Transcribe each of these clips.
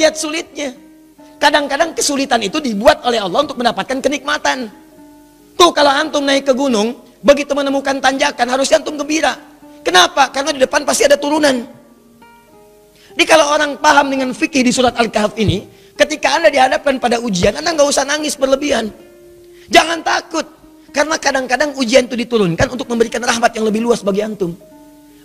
melihat sulitnya. Kadang-kadang kesulitan itu dibuat oleh Allah untuk mendapatkan kenikmatan. Tuh kalau antum naik ke gunung, begitu menemukan tanjakan, harusnya antum gembira. Kenapa? Karena di depan pasti ada turunan. Jadi kalau orang paham dengan fikih di surat Al-Kahf ini, ketika Anda dihadapkan pada ujian, Anda nggak usah nangis berlebihan. Jangan takut. Karena kadang-kadang ujian itu diturunkan untuk memberikan rahmat yang lebih luas bagi antum.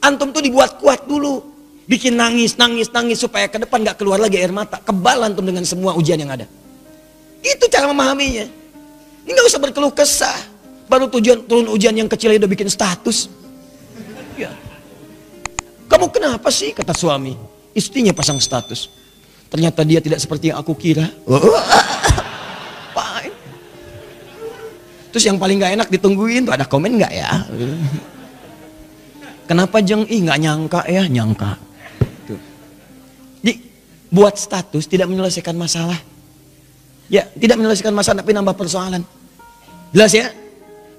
Antum tuh dibuat kuat dulu. Bikin nangis supaya ke depan nggak keluar lagi air mata. Kebal antum dengan semua ujian yang ada. Itu cara memahaminya. Ini nggak usah berkeluh kesah. Baru turun ujian yang kecil udah bikin status. Ya. Kamu kenapa sih? Kata suami. Istrinya pasang status. Ternyata dia tidak seperti yang aku kira. Terus yang paling gak enak ditungguin tuh ada komen gak ya? Kenapa Jeng? Ih gak nyangka ya. Nyangka. Tuh. Jadi buat status tidak menyelesaikan masalah. Ya tidak menyelesaikan masalah tapi nambah persoalan. Jelas ya?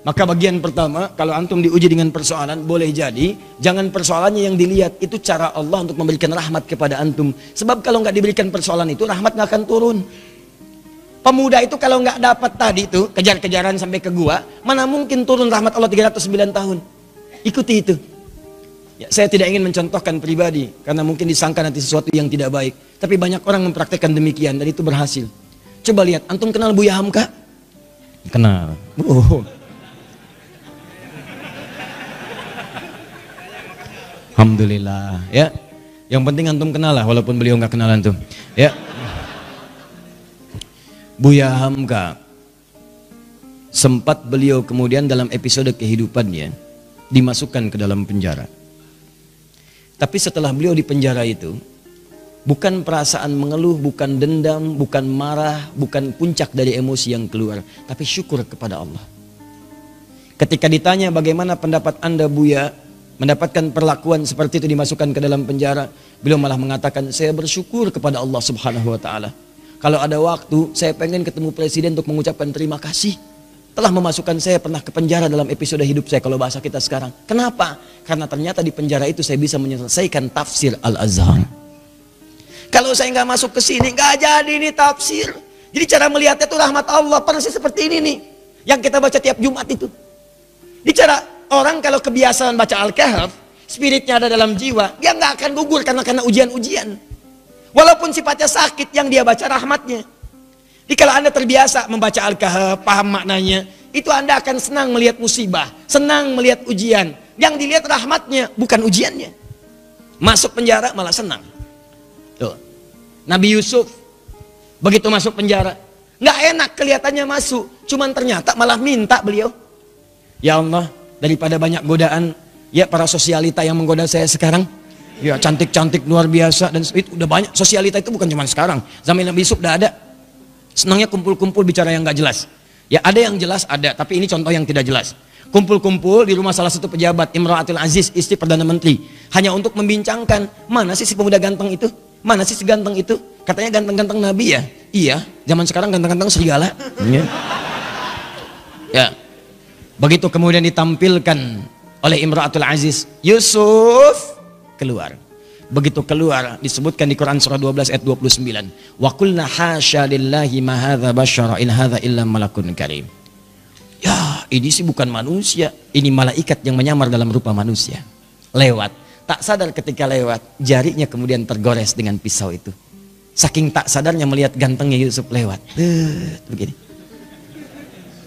Maka bagian pertama, kalau antum diuji dengan persoalan, boleh jadi jangan persoalannya yang dilihat, itu cara Allah untuk memberikan rahmat kepada antum. Sebab kalau nggak diberikan persoalan itu, rahmat nggak akan turun. Pemuda itu kalau nggak dapat tadi itu, kejar-kejaran sampai ke gua, mana mungkin turun rahmat Allah 309 tahun. Ikuti itu. Ya, saya tidak ingin mencontohkan pribadi, karena mungkin disangka nanti sesuatu yang tidak baik. Tapi banyak orang mempraktekkan demikian, dan itu berhasil. Coba lihat, antum kenal Buya Hamka? Kenal. Alhamdulillah ya. Yang penting antum kenal lah walaupun beliau nggak kenal antum. Ya. Buya Hamka sempat beliau kemudian dalam episode kehidupannya dimasukkan ke dalam penjara. Tapi setelah beliau di penjara itu bukan perasaan mengeluh, bukan dendam, bukan marah, bukan puncak dari emosi yang keluar, tapi syukur kepada Allah. Ketika ditanya bagaimana pendapat Anda Buya mendapatkan perlakuan seperti itu dimasukkan ke dalam penjara, beliau malah mengatakan, saya bersyukur kepada Allah Subhanahu wa Ta'ala. Kalau ada waktu, saya pengen ketemu presiden untuk mengucapkan terima kasih telah memasukkan saya pernah ke penjara dalam episode hidup saya, kalau bahasa kita sekarang. Kenapa? Karena ternyata di penjara itu saya bisa menyelesaikan tafsir Al-Azhar. Kalau saya nggak masuk ke sini, nggak jadi ini tafsir. Jadi cara melihatnya itu rahmat Allah, persis seperti ini nih yang kita baca tiap Jumat itu. Bicara orang kalau kebiasaan baca Al-Kahf, spiritnya ada dalam jiwa, dia nggak akan gugur karena ujian-ujian. Walaupun sifatnya sakit, yang dia baca rahmatnya. Jadi kalau Anda terbiasa membaca Al-Kahf, paham maknanya, itu Anda akan senang melihat musibah, senang melihat ujian. Yang dilihat rahmatnya, bukan ujiannya. Masuk penjara malah senang. Tuh. Nabi Yusuf, begitu masuk penjara, nggak enak kelihatannya masuk, cuman ternyata malah minta beliau, ya Allah, daripada banyak godaan, ya para sosialita yang menggoda saya sekarang, ya cantik-cantik luar biasa, dan itu udah banyak. Sosialita itu bukan cuma sekarang, zaman Nabi Yusuf udah ada. Senangnya kumpul-kumpul bicara yang nggak jelas. Ya ada yang jelas ada, tapi ini contoh yang tidak jelas. Kumpul-kumpul di rumah salah satu pejabat, Imra'atul Aziz, istri Perdana Menteri, hanya untuk membincangkan, mana sih si pemuda ganteng itu? Mana sih si ganteng itu? Katanya ganteng-ganteng Nabi ya? Iya, zaman sekarang ganteng-ganteng serigala. Ya. Begitu kemudian ditampilkan oleh Imra'atul Aziz, Yusuf keluar. Begitu keluar disebutkan di Quran surah 12 ayat 29. Wa qulna hasya lillahi ma hadza basyara in hadza illa malakun karim. Ya, ini sih bukan manusia, ini malaikat yang menyamar dalam rupa manusia. Lewat. Tak sadar ketika lewat, jarinya kemudian tergores dengan pisau itu. Saking tak sadarnya melihat gantengnya Yusuf lewat. Begini.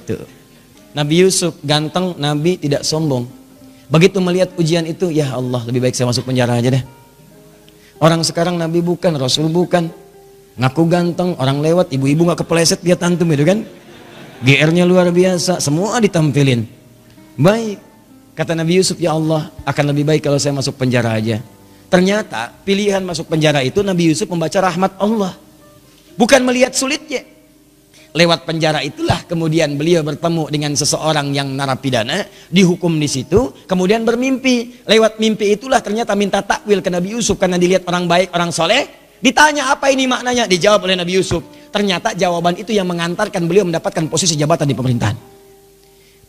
Tuh. Nabi Yusuf ganteng, Nabi tidak sombong. Begitu melihat ujian itu, ya Allah, lebih baik saya masuk penjara aja deh. Orang sekarang Nabi bukan, Rasul bukan. Ngaku ganteng, orang lewat, ibu-ibu gak kepleset dia tantum itu kan. GR-nya luar biasa, semua ditampilin. Baik. Kata Nabi Yusuf, ya Allah, akan lebih baik kalau saya masuk penjara aja. Ternyata pilihan masuk penjara itu Nabi Yusuf membaca rahmat Allah. Bukan melihat sulitnya. Lewat penjara itulah kemudian beliau bertemu dengan seseorang yang narapidana, dihukum di situ, kemudian bermimpi. Lewat mimpi itulah ternyata minta takwil ke Nabi Yusuf karena dilihat orang baik, orang soleh. Ditanya apa ini maknanya, dijawab oleh Nabi Yusuf. Ternyata jawaban itu yang mengantarkan beliau mendapatkan posisi jabatan di pemerintahan.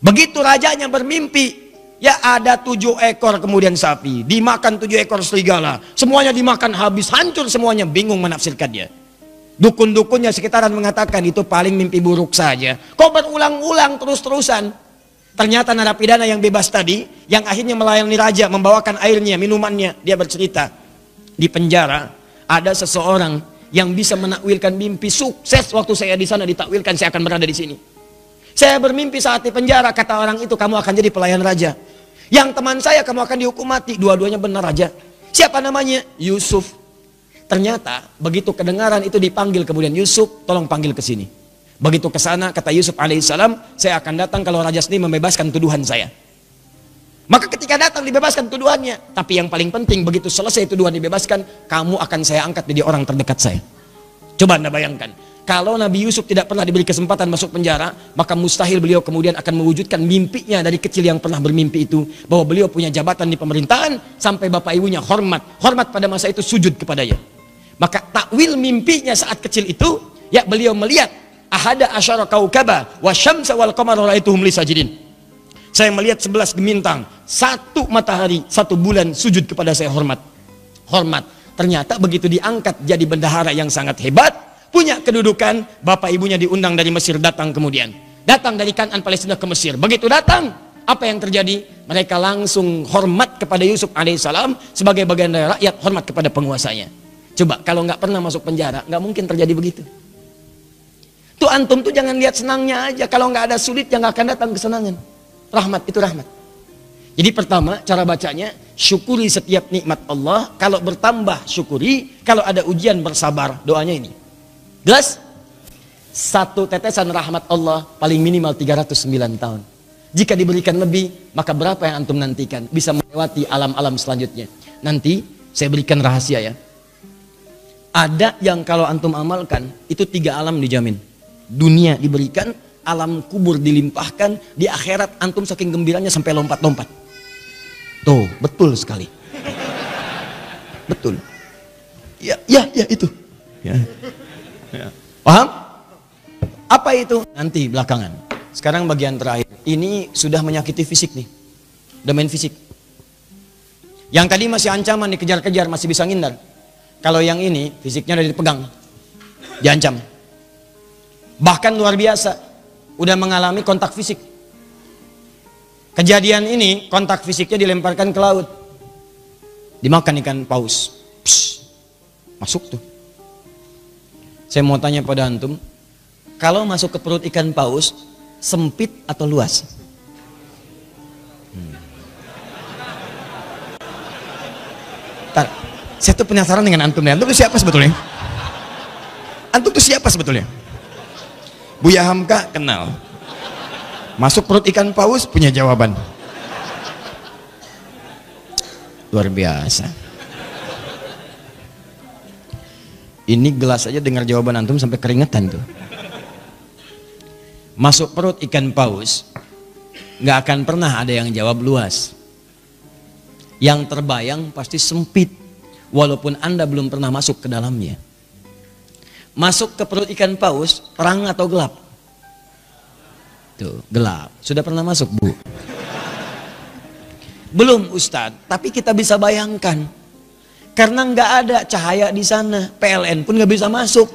Begitu rajanya bermimpi, ya ada 7 ekor kemudian sapi, dimakan 7 ekor serigala, semuanya dimakan habis, hancur semuanya, bingung menafsirkannya. Dukun-dukunnya sekitaran mengatakan itu paling mimpi buruk saja. Kok berulang-ulang terus-terusan? Ternyata narapidana yang bebas tadi, yang akhirnya melayani raja, membawakan airnya, minumannya, dia bercerita, di penjara ada seseorang yang bisa menakwilkan mimpi sukses. Waktu saya di sana ditakwilkan saya akan berada di sini. Saya bermimpi saat di penjara, kata orang itu, kamu akan jadi pelayan raja. Yang teman saya, kamu akan dihukum mati. Dua-duanya benar raja. Siapa namanya? Yusuf. Ternyata begitu kedengaran itu dipanggil, kemudian Yusuf, tolong panggil ke sini. Begitu ke sana, kata Yusuf alaihissalam, saya akan datang kalau raja sendiri membebaskan tuduhan saya. Maka ketika datang dibebaskan tuduhannya. Tapi yang paling penting, begitu selesai tuduhan dibebaskan, kamu akan saya angkat jadi orang terdekat saya. Coba Anda bayangkan, kalau Nabi Yusuf tidak pernah diberi kesempatan masuk penjara, maka mustahil beliau kemudian akan mewujudkan mimpinya dari kecil yang pernah bermimpi itu, bahwa beliau punya jabatan di pemerintahan, sampai bapak ibunya hormat pada masa itu sujud kepadanya. Maka takwil mimpinya saat kecil itu, ya beliau melihat ahada asyara kaukaba wa syamsa wal qamara ra'aituhum li sajidin. Saya melihat 11 bintang, 1 matahari, 1 bulan sujud kepada saya, hormat. Hormat. Ternyata begitu diangkat jadi bendahara yang sangat hebat, punya kedudukan, bapak ibunya diundang dari Mesir datang kemudian. Datang dari Kanaan Palestina ke Mesir. Begitu datang, apa yang terjadi? Mereka langsung hormat kepada Yusuf alaihissalam sebagai bagian dari rakyat, hormat kepada penguasanya. Coba kalau nggak pernah masuk penjara, nggak mungkin terjadi begitu. Tuh antum tuh jangan lihat senangnya aja. Kalau nggak ada sulit, yang nggak akan datang kesenangan. Rahmat itu rahmat. Jadi pertama cara bacanya, syukuri setiap nikmat Allah. Kalau bertambah syukuri, kalau ada ujian bersabar. Doanya ini. Jelas? 1 tetesan rahmat Allah paling minimal 309 tahun. Jika diberikan lebih, maka berapa yang antum nantikan? Bisa melewati alam-alam selanjutnya. Nanti saya berikan rahasia ya. Ada yang kalau antum amalkan, itu 3 alam dijamin. Dunia diberikan, alam kubur dilimpahkan, di akhirat antum saking gembiranya sampai lompat-lompat. Tuh, betul sekali. Betul. Ya itu. Ya. Paham? Apa itu? Nanti belakangan. Sekarang bagian terakhir. Ini sudah menyakiti fisik nih. Udah main fisik. Yang tadi masih ancaman, dikejar-kejar, masih bisa ngindar. Kalau yang ini fisiknya udah dipegang, diancam. Bahkan luar biasa, udah mengalami kontak fisik. Kejadian ini kontak fisiknya dilemparkan ke laut, dimakan ikan paus. Psh, masuk tuh. Saya mau tanya pada antum, kalau masuk ke perut ikan paus, sempit atau luas? Saya tuh penasaran dengan antum nih. Antum tuh siapa sebetulnya? Antum tuh siapa sebetulnya? Buya Hamka kenal. Masuk perut ikan paus punya jawaban. Luar biasa. Ini gelas aja dengar jawaban antum sampai keringetan tuh. Masuk perut ikan paus, nggak akan pernah ada yang jawab luas. Yang terbayang pasti sempit. Walaupun Anda belum pernah masuk ke dalamnya. Masuk ke perut ikan paus, terang atau gelap? Tuh, gelap. Sudah pernah masuk, Bu? Belum, Ustadz. Tapi kita bisa bayangkan. Karena nggak ada cahaya di sana. PLN pun nggak bisa masuk.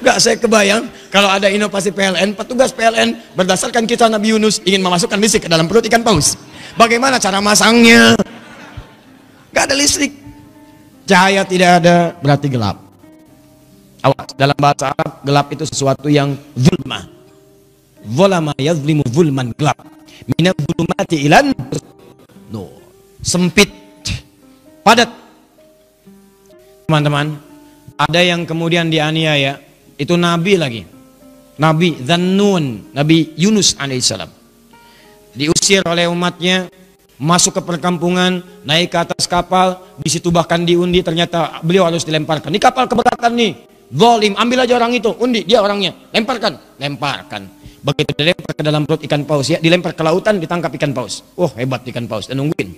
Nggak, saya kebayang. Kalau ada inovasi PLN, petugas PLN berdasarkan kisah Nabi Yunus ingin memasukkan listrik ke dalam perut ikan paus. Bagaimana cara masangnya? Gak ada listrik. Cahaya tidak ada, berarti gelap. Awas, dalam bahasa Arab, gelap itu sesuatu yang zulmah. Zulama yazlimu zulman, gelap. Minaz zulumati ilan nur. Sempit, padat. Teman-teman, ada yang kemudian dianiaya. Itu Nabi lagi. Nabi Dzannun, Nabi Yunus alaihissalam. Diusir oleh umatnya, masuk ke perkampungan, naik ke atas kapal, di situ bahkan diundi, ternyata beliau harus dilemparkan. Ini kapal keberatan nih, zalim, ambil aja orang itu, undi, dia orangnya, lemparkan. Begitu dilempar ke dalam perut ikan paus, ya, dilempar ke lautan, ditangkap ikan paus. Oh, hebat ikan paus, dan nungguin.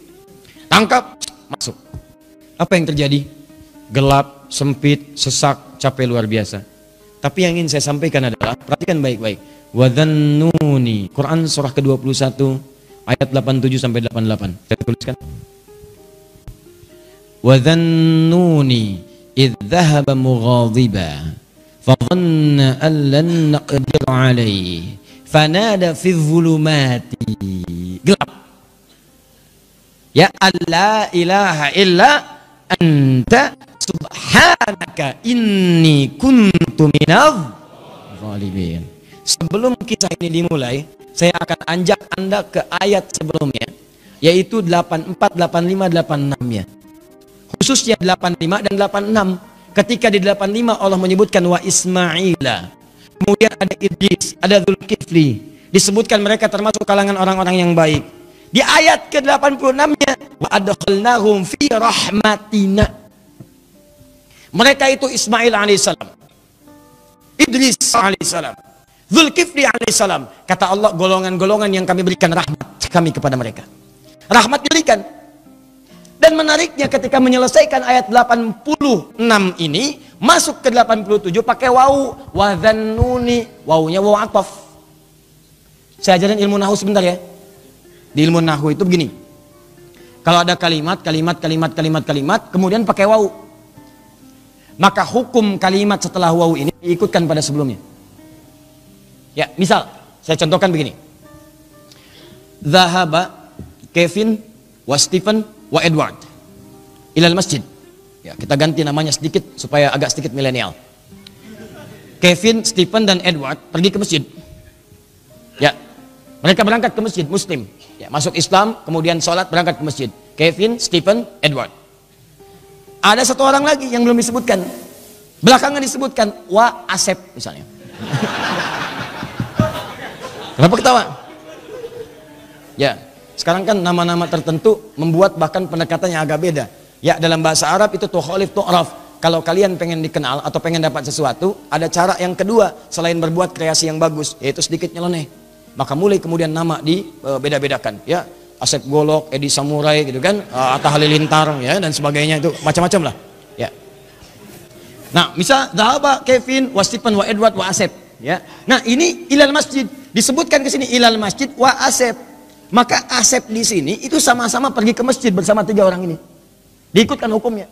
Tangkap, masuk. Apa yang terjadi? Gelap, sempit, sesak, capek luar biasa. Tapi yang ingin saya sampaikan adalah, perhatikan baik-baik. Wadhannuni, Quran surah ke-21 ayat 87 sampai 88. Saya tuliskan. wa dhannuni idh dhahaba mughadiba fa dhanna an lan naqdir alaihi fanada fi dhulumati, gelap, ya alla ilaha illa anta subhanaka inni kuntu minadh zalimin. Sebelum kisah ini dimulai, saya akan ajak Anda ke ayat sebelumnya, yaitu 84, 85, 86 ya. Khususnya 85 dan 86. Ketika di 85 Allah menyebutkan wa Ismaila, kemudian ada Idris, ada Zulkifli, disebutkan mereka termasuk kalangan orang-orang yang baik. Di ayat ke-86-nya wa adkhalnahum fi rahmatina. Mereka itu Ismail alaihissalam, Idris alaihissalam, Zulkifli alaihissalam. Kata Allah, golongan-golongan yang kami berikan rahmat kami kepada mereka. Rahmat diberikan. Dan menariknya ketika menyelesaikan ayat 86 ini, masuk ke 87 pakai wawu, wa dhannuni, wawunya wawu ataf. Saya ajarin ilmu nahwu sebentar ya. Di ilmu nahwu itu begini. Kalau ada kalimat, kemudian pakai wawu, maka hukum kalimat setelah wawu ini diikutkan pada sebelumnya. Ya, misal saya contohkan begini. Zahaba Kevin wa Stephen wa Edward ilal masjid. Ya, kita ganti namanya sedikit supaya agak sedikit milenial. Kevin, Stephen dan Edward pergi ke masjid. Ya, mereka berangkat ke masjid Muslim. Ya, masuk Islam, kemudian sholat, berangkat ke masjid. Kevin, Stephen, Edward. Ada satu orang lagi yang belum disebutkan. Belakangan disebutkan wa Asep misalnya. Kenapa ketawa? Ya, sekarang kan nama-nama tertentu membuat bahkan pendekatannya agak beda. Ya, dalam bahasa Arab itu tukhalif tu'raf. Kalau kalian pengen dikenal atau pengen dapat sesuatu, ada cara yang kedua selain berbuat kreasi yang bagus, yaitu sedikit nyeleneh. Maka mulai kemudian nama di beda-bedakan. Ya, Asep Golok, Edi Samurai gitu kan, Atta Halilintar ya dan sebagainya, itu macam-macam lah. Ya. Nah, misal Zahaba Kevin wa Stephen wa Edward wa Asep. Ya. Nah, ini ilal masjid disebutkan ke sini ilal masjid wa Asep. Maka Asep di sini itu sama-sama pergi ke masjid bersama tiga orang ini. Diikutkan hukumnya.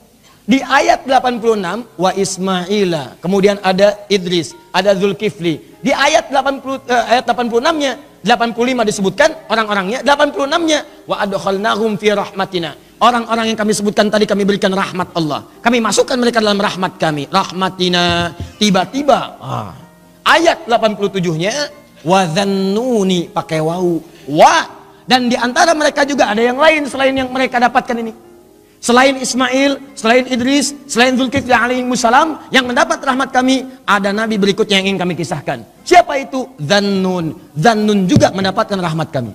Di ayat 86 wa Ismaila, kemudian ada Idris, ada Zulkifli. Di ayat 86-nya, 85 disebutkan orang-orangnya, 86-nya wa adkhalnahum fi rahmatina. Orang-orang yang kami sebutkan tadi kami berikan rahmat Allah. Kami masukkan mereka dalam rahmat kami. Rahmatina, tiba-tiba ayat 87-nya wa dhannuni pakai wawu. Wa, dan di antara mereka juga ada yang lain selain yang mereka dapatkan ini. Selain Ismail, selain Idris, selain Zulkifli alaihissalam yang mendapat rahmat kami, ada nabi berikutnya yang ingin kami kisahkan. Siapa itu? Dhannun. Dhannun juga mendapatkan rahmat kami.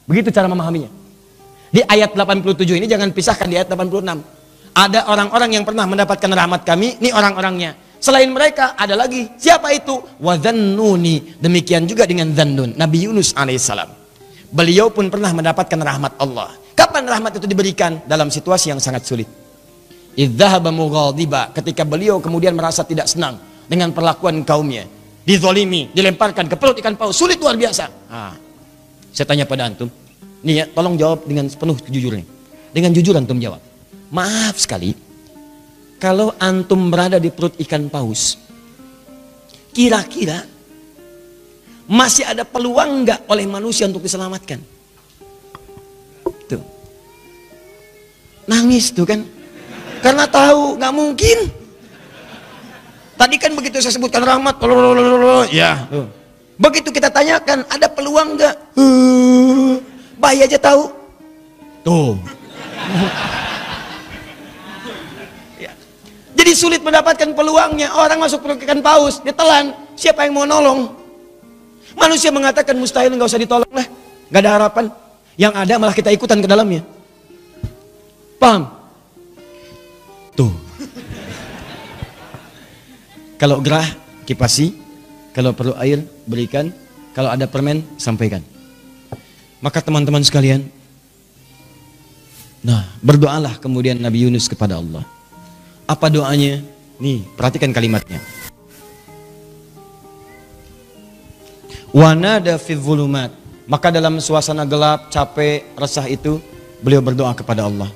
Begitu cara memahaminya. Di ayat 87 ini jangan pisahkan di ayat 86. Ada orang-orang yang pernah mendapatkan rahmat kami, ini orang-orangnya. Selain mereka ada lagi. Siapa itu? Wa dhannuni. Demikian juga dengan Dhannun, Nabi Yunus alaihissalam. Beliau pun pernah mendapatkan rahmat Allah. Kapan rahmat itu diberikan? Dalam situasi yang sangat sulit. Idzahaba mughadiba, ketika beliau kemudian merasa tidak senang dengan perlakuan kaumnya, dizolimi, dilemparkan ke perut ikan paus, sulit luar biasa. Saya tanya pada antum, nih ya, tolong jawab dengan penuh kejujuran. Dengan jujur antum jawab. Maaf sekali, kalau antum berada di perut ikan paus, kira-kira masih ada peluang nggak oleh manusia untuk diselamatkan? Tuh. Nangis tuh kan, karena tahu nggak mungkin. Tadi kan begitu saya sebutkan rahmat, ya. Begitu kita tanyakan ada peluang nggak? Bayi aja tahu. Tuh. Ya. Jadi sulit mendapatkan peluangnya. Orang masuk perut ikan paus, ditelan. Siapa yang mau nolong? Manusia mengatakan mustahil, nggak usah ditolong lah, nggak ada harapan. Yang ada malah kita ikutan ke dalamnya. Paham? Tuh. Kalau gerah, kipasi. Kalau perlu air, berikan. Kalau ada permen, sampaikan. Maka teman-teman sekalian, nah, berdoalah kemudian Nabi Yunus kepada Allah. Apa doanya? Nih, perhatikan kalimatnya. Wanada fi dzulumat. Maka dalam suasana gelap, capek, resah itu, beliau berdoa kepada Allah.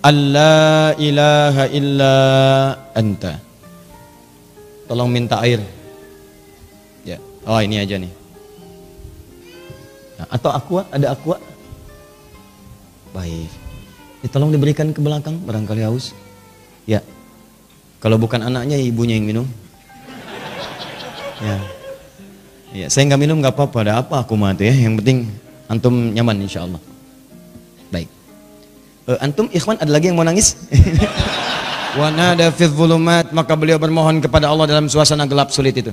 alla ilaha illa anta. Tolong minta air. Ya. Oh, ini aja nih. Nah, atau aqua, ada aqua? Baik. Ini tolong diberikan ke belakang, barangkali haus. Ya. Kalau bukan anaknya, ibunya yang minum. Ya. Ya, saya nggak minum nggak apa-apa, ada apa aku mati ya. Yang penting antum nyaman insya Allah. Baik. Antum ikhwan ada lagi yang mau nangis? Wa nada fi dhulumat, maka beliau bermohon kepada Allah dalam suasana gelap sulit itu.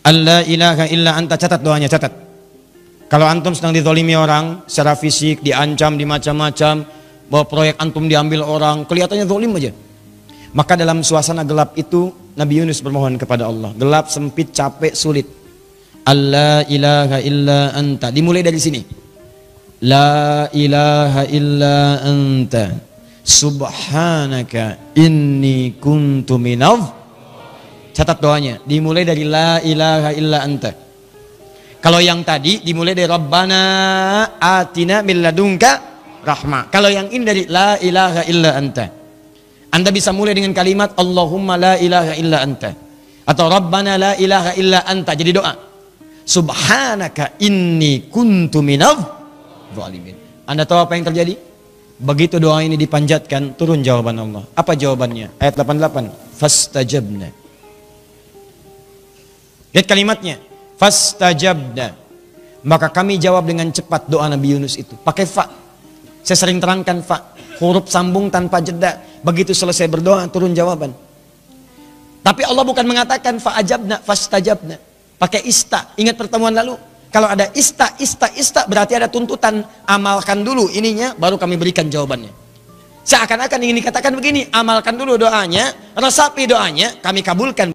Alla ilaha illa anta, catat doanya, catat. Kalau antum sedang dizalimi orang secara fisik, diancam, dimacam-macam, bahwa proyek antum diambil orang, kelihatannya zalim aja. Maka dalam suasana gelap itu Nabi Yunus bermohon kepada Allah. Gelap, sempit, capek, sulit. Alla ilaha illa anta. Dimulai dari sini. La ilaha illa anta. Subhanaka inni kuntu minadh. Catat doanya. Dimulai dari la ilaha illa anta. Kalau yang tadi dimulai dari Rabbana atina min ladunka rahmah. Kalau yang ini dari la ilaha illa anta. Anda bisa mulai dengan kalimat Allahumma la ilaha illa anta. Atau Rabbana la ilaha illa anta. Jadi doa. Subhanaka inni kuntu minadh zalimin. Anda tahu apa yang terjadi? Begitu doa ini dipanjatkan, turun jawaban Allah. Apa jawabannya? Ayat 88. Fastajabna. Lihat kalimatnya. Fastajabna. Maka kami jawab dengan cepat doa Nabi Yunus itu. Pakai fa. Saya sering terangkan fa. Huruf sambung tanpa jeda. Begitu selesai berdoa, turun jawaban. Tapi Allah bukan mengatakan fa'ajabna, fastajabna. Pakai ista. Ingat pertemuan lalu? Kalau ada ista berarti ada tuntutan. Amalkan dulu ininya, baru kami berikan jawabannya. Seakan-akan ingin dikatakan begini, amalkan dulu doanya, resapi doanya, kami kabulkan.